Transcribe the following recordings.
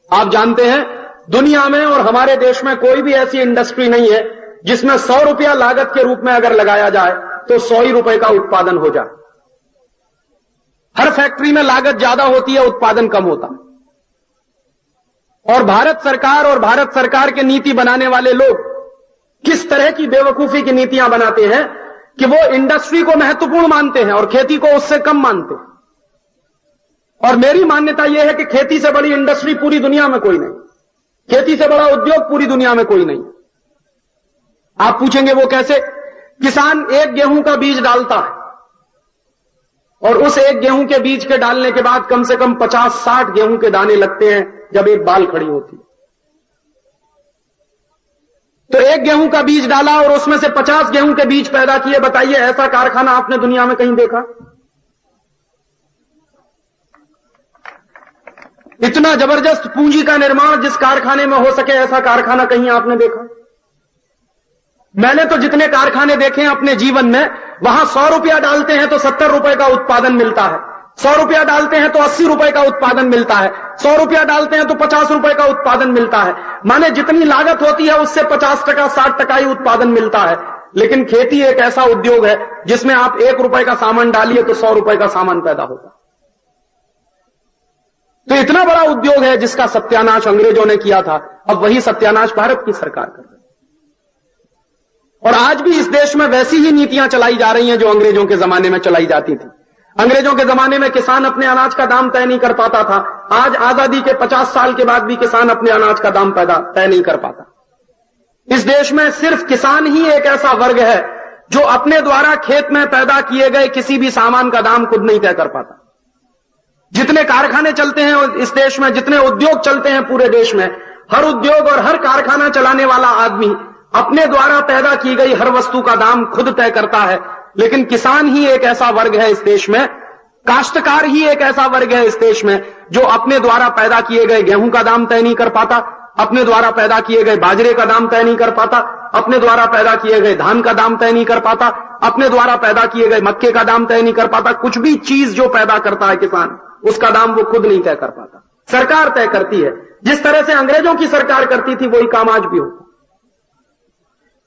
आप जानते हैं दुनिया में और हमारे देश में कोई भी ऐसी इंडस्ट्री नहीं है जिसमें 100 रुपया लागत के रूप में अगर लगाया जाए तो 100 ही रुपए का उत्पादन हो जाए। हर फैक्ट्री में लागत ज्यादा होती है, उत्पादन कम होता है। और भारत सरकार के नीति बनाने वाले लोग किस तरह की बेवकूफी की नीतियां बनाते हैं कि वो इंडस्ट्री को महत्वपूर्ण मानते हैं और खेती को उससे कम मानते हैं। और मेरी मान्यता यह है कि खेती से बड़ी इंडस्ट्री पूरी दुनिया में कोई नहीं, खेती से बड़ा उद्योग पूरी दुनिया में कोई नहीं। आप पूछेंगे वो कैसे? किसान एक गेहूं का बीज डालता है और उस एक गेहूं के बीज के डालने के बाद कम से कम 50-60 गेहूं के दाने लगते हैं जब एक बाल खड़ी होती है। तो एक गेहूं का बीज डाला और उसमें से 50 गेहूं के बीज पैदा किए। बताइए ऐसा कारखाना आपने दुनिया में कहीं देखा? इतना जबरदस्त पूंजी का निर्माण जिस कारखाने में हो सके, ऐसा कारखाना कहीं आपने देखा? मैंने तो जितने कारखाने देखे हैं अपने जीवन में, वहां 100 रुपया डालते हैं तो 70 रुपए का उत्पादन मिलता है, 100 रुपया डालते हैं तो 80 रुपए का उत्पादन मिलता है, 100 रुपया डालते हैं तो 50 रुपए का उत्पादन मिलता है। माने जितनी लागत होती है उससे 50%, 60% ही उत्पादन मिलता है। लेकिन खेती एक ऐसा उद्योग है जिसमें आप 1 रुपए का सामान डालिए तो 100 रुपए का सामान पैदा होगा। तो इतना बड़ा उद्योग है जिसका सत्यानाश अंग्रेजों ने किया था, अब वही सत्यानाश भारत की सरकार कर रही है। और आज भी इस देश में वैसी ही नीतियां चलाई जा रही हैं जो अंग्रेजों के जमाने में चलाई जाती थी। अंग्रेजों के जमाने में किसान अपने अनाज का दाम तय नहीं कर पाता था। आज आजादी के 50 साल के बाद भी किसान अपने अनाज का दाम तय नहीं कर पाता। इस देश में सिर्फ किसान ही एक ऐसा वर्ग है जो अपने द्वारा खेत में पैदा किए गए किसी भी सामान का दाम खुद नहीं तय कर पाता। जितने कारखाने चलते हैं इस देश में, जितने उद्योग चलते हैं पूरे देश में, हर उद्योग और हर कारखाना चलाने वाला आदमी अपने द्वारा पैदा की गई हर वस्तु का दाम खुद तय करता है। लेकिन किसान ही एक ऐसा वर्ग है इस देश में, काश्तकार ही एक ऐसा वर्ग है इस देश में जो अपने द्वारा पैदा किए गए गेहूं का दाम तय नहीं कर पाता, अपने द्वारा पैदा किए गए बाजरे का दाम तय नहीं कर पाता, अपने द्वारा पैदा किए गए धान का दाम तय नहीं कर पाता, अपने द्वारा पैदा किए गए मक्के का दाम तय नहीं कर पाता। कुछ भी चीज जो पैदा करता है किसान, उसका दाम वो खुद नहीं तय कर पाता, सरकार तय करती है। जिस तरह से अंग्रेजों की सरकार करती थी वही काम आज भी होता।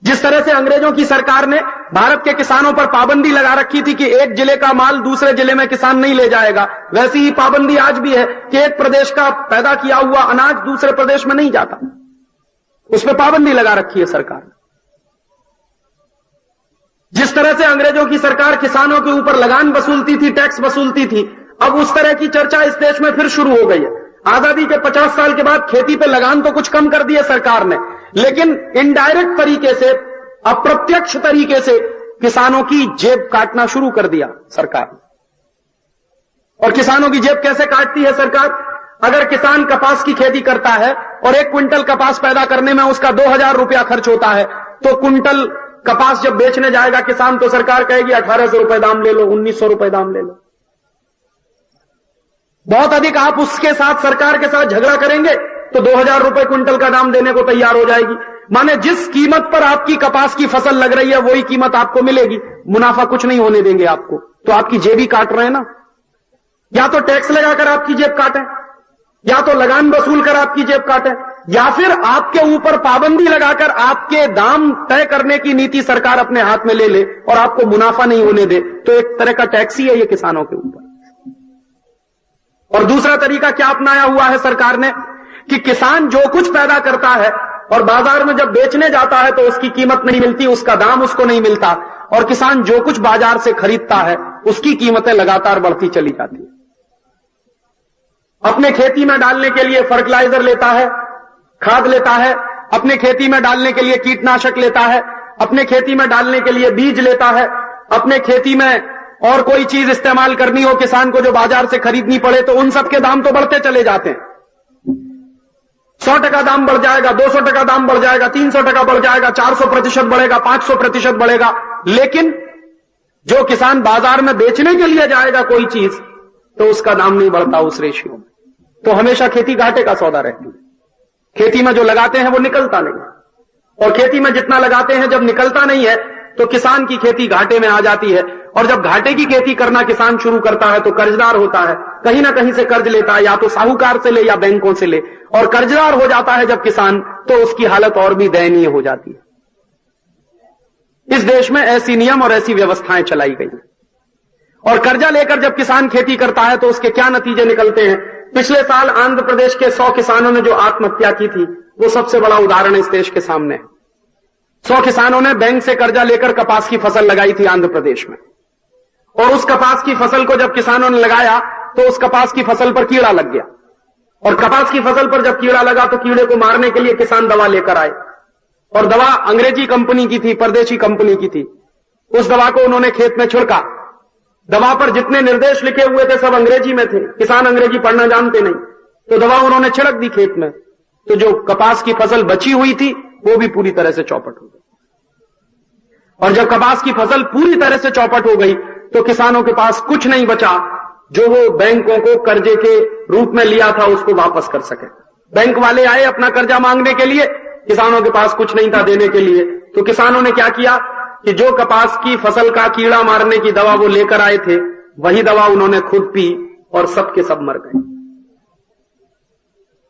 जिस तरह से अंग्रेजों की सरकार ने भारत के किसानों पर पाबंदी लगा रखी थी कि एक जिले का माल दूसरे जिले में किसान नहीं ले जाएगा, वैसी ही पाबंदी आज भी है कि एक प्रदेश का पैदा किया हुआ अनाज दूसरे प्रदेश में नहीं जाता। उस पर पाबंदी लगा रखी है सरकार ने। जिस तरह से अंग्रेजों की सरकार किसानों के ऊपर लगान वसूलती थी, टैक्स वसूलती थी, अब उस तरह की चर्चा इस देश में फिर शुरू हो गई है। आजादी के 50 साल के बाद खेती पे लगान तो कुछ कम कर दिए सरकार ने, लेकिन इनडायरेक्ट तरीके से, अप्रत्यक्ष तरीके से किसानों की जेब काटना शुरू कर दिया सरकार। और किसानों की जेब कैसे काटती है सरकार? अगर किसान कपास की खेती करता है और 1 क्विंटल कपास पैदा करने में उसका 2000 रुपया खर्च होता है, तो क्विंटल कपास जब बेचने जाएगा किसान तो सरकार कहेगी 1800 रुपए दाम ले लो, 1900 रुपए दाम ले लो। बहुत अधिक आप उसके साथ, सरकार के साथ झगड़ा करेंगे तो 2000 रुपए क्विंटल का दाम देने को तैयार हो जाएगी। माने जिस कीमत पर आपकी कपास की फसल लग रही है वही कीमत आपको मिलेगी, मुनाफा कुछ नहीं होने देंगे आपको। तो आपकी जेब ही काट रहे हैं ना। या तो टैक्स लगाकर आपकी जेब काटें, या तो लगान वसूल कर आपकी जेब काटें, या फिर आपके ऊपर पाबंदी लगाकर आपके दाम तय करने की नीति सरकार अपने हाथ में ले ले और आपको मुनाफा नहीं होने दे। तो एक तरह का टैक्स ही है ये किसानों के ऊपर। और दूसरा तरीका क्या अपनाया हुआ है सरकार ने कि किसान जो कुछ पैदा करता है और बाजार में जब बेचने जाता है तो उसकी कीमत नहीं मिलती, उसका दाम उसको नहीं मिलता, और किसान जो कुछ बाजार से खरीदता है उसकी कीमतें लगातार बढ़ती चली जाती है। अपने खेती में डालने के लिए फर्टिलाइजर लेता है, खाद लेता है, अपने खेती में डालने के लिए कीटनाशक लेता है, अपने खेती में डालने के लिए बीज लेता है, अपने खेती में और कोई चीज इस्तेमाल करनी हो किसान को जो बाजार से खरीदनी पड़े तो उन सब के दाम तो बढ़ते चले जाते हैं। 100% दाम बढ़ जाएगा, 200% दाम बढ़ जाएगा, 300% बढ़ जाएगा, 400% बढ़ेगा, 500% बढ़ेगा। लेकिन जो किसान बाजार में बेचने के लिए जाएगा कोई चीज तो उसका दाम नहीं बढ़ता उस रेशियो में। तो हमेशा खेती घाटे का सौदा रहती है। खेती में जो लगाते हैं वो निकलता नहीं, और खेती में जितना लगाते हैं जब निकलता नहीं है तो किसान की खेती घाटे में आ जाती है, और जब घाटे की खेती करना किसान शुरू करता है तो कर्जदार होता है, कहीं ना कहीं से कर्ज लेता है, या तो साहूकार से ले या बैंकों से ले, और कर्जदार हो जाता है जब किसान, तो उसकी हालत और भी दयनीय हो जाती है। इस देश में ऐसी नियम और ऐसी व्यवस्थाएं चलाई गई, और कर्जा लेकर जब किसान खेती करता है तो उसके क्या नतीजे निकलते हैं। पिछले साल आंध्र प्रदेश के 100 किसानों ने जो आत्महत्या की थी, वो सबसे बड़ा उदाहरण इस देश के सामने है। 100 किसानों ने बैंक से कर्जा लेकर कपास की फसल लगाई थी आंध्र प्रदेश में, और उस कपास की फसल को जब किसानों ने लगाया तो उस कपास की फसल पर कीड़ा लग गया, और कपास की फसल पर जब कीड़ा लगा तो कीड़े को मारने के लिए किसान दवा लेकर आए, और दवा अंग्रेजी कंपनी की थी, परदेशी कंपनी की थी। उस दवा को उन्होंने खेत में छिड़का। दवा पर जितने निर्देश लिखे हुए थे सब अंग्रेजी में थे, किसान अंग्रेजी पढ़ना जानते नहीं, तो दवा उन्होंने छिड़क दी खेत में, तो जो कपास की फसल बची हुई थी वो भी पूरी तरह से चौपट हो गई। और जब कपास की फसल पूरी तरह से चौपट हो गई तो किसानों के पास कुछ नहीं बचा जो वो बैंकों को कर्जे के रूप में लिया था उसको वापस कर सके। बैंक वाले आए अपना कर्जा मांगने के लिए, किसानों के पास कुछ नहीं था देने के लिए, तो किसानों ने क्या किया कि जो कपास की फसल का कीड़ा मारने की दवा वो लेकर आए थे, वही दवा उन्होंने खुद पी और सब के सब मर गए।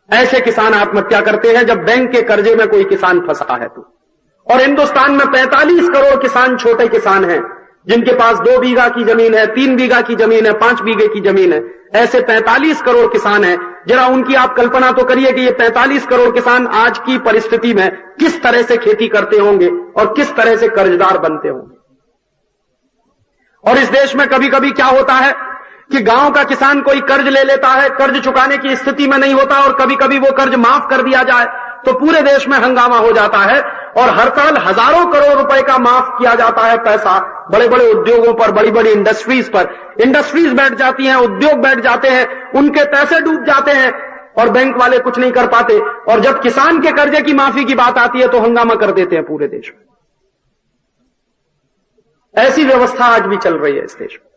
ऐसे किसान आत्महत्या करते हैं जब बैंक के कर्जे में कोई किसान फंसा है तो। और हिंदुस्तान में 45 करोड़ किसान छोटे किसान हैं, जिनके पास 2 बीघा की जमीन है, 3 बीघा की जमीन है, 5 बीघे की जमीन है। ऐसे 45 करोड़ किसान हैं। जरा उनकी आप कल्पना तो करिए कि ये 45 करोड़ किसान आज की परिस्थिति में किस तरह से खेती करते होंगे और किस तरह से कर्जदार बनते होंगे। और इस देश में कभी कभी क्या होता है कि गांव का किसान कोई कर्ज ले लेता है, कर्ज चुकाने की स्थिति में नहीं होता, और कभी कभी वो कर्ज माफ कर दिया जाए तो पूरे देश में हंगामा हो जाता है, और हर साल हजारों करोड़ रुपए का माफ किया जाता है पैसा बड़े बड़े उद्योगों पर, बड़ी बड़ी इंडस्ट्रीज पर। इंडस्ट्रीज बैठ जाती हैं, उद्योग बैठ जाते हैं, उनके पैसे डूब जाते हैं और बैंक वाले कुछ नहीं कर पाते। और जब किसान के कर्जे की माफी की बात आती है तो हंगामा कर देते हैं पूरे देश में। ऐसी व्यवस्था आज भी चल रही है इस देश में।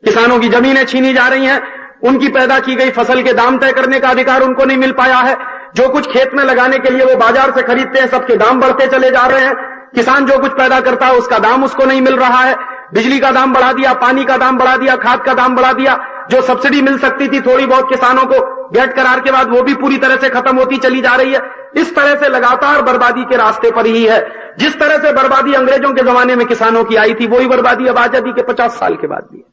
किसानों की जमीनें छीनी जा रही हैं, उनकी पैदा की गई फसल के दाम तय करने का अधिकार उनको नहीं मिल पाया है। जो कुछ खेत में लगाने के लिए वो बाजार से खरीदते हैं, सबके दाम बढ़ते चले जा रहे हैं। किसान जो कुछ पैदा करता है उसका दाम उसको नहीं मिल रहा है। बिजली का दाम बढ़ा दिया, पानी का दाम बढ़ा दिया, खाद का दाम बढ़ा दिया। जो सब्सिडी मिल सकती थी थोड़ी बहुत किसानों को गेट करार के बाद, वो भी पूरी तरह से खत्म होती चली जा रही है। इस तरह से लगातार बर्बादी के रास्ते पर ही है। जिस तरह से बर्बादी अंग्रेजों के जमाने में किसानों की आई थी, वही बर्बादी अब आजादी के 50 साल के बाद भी है।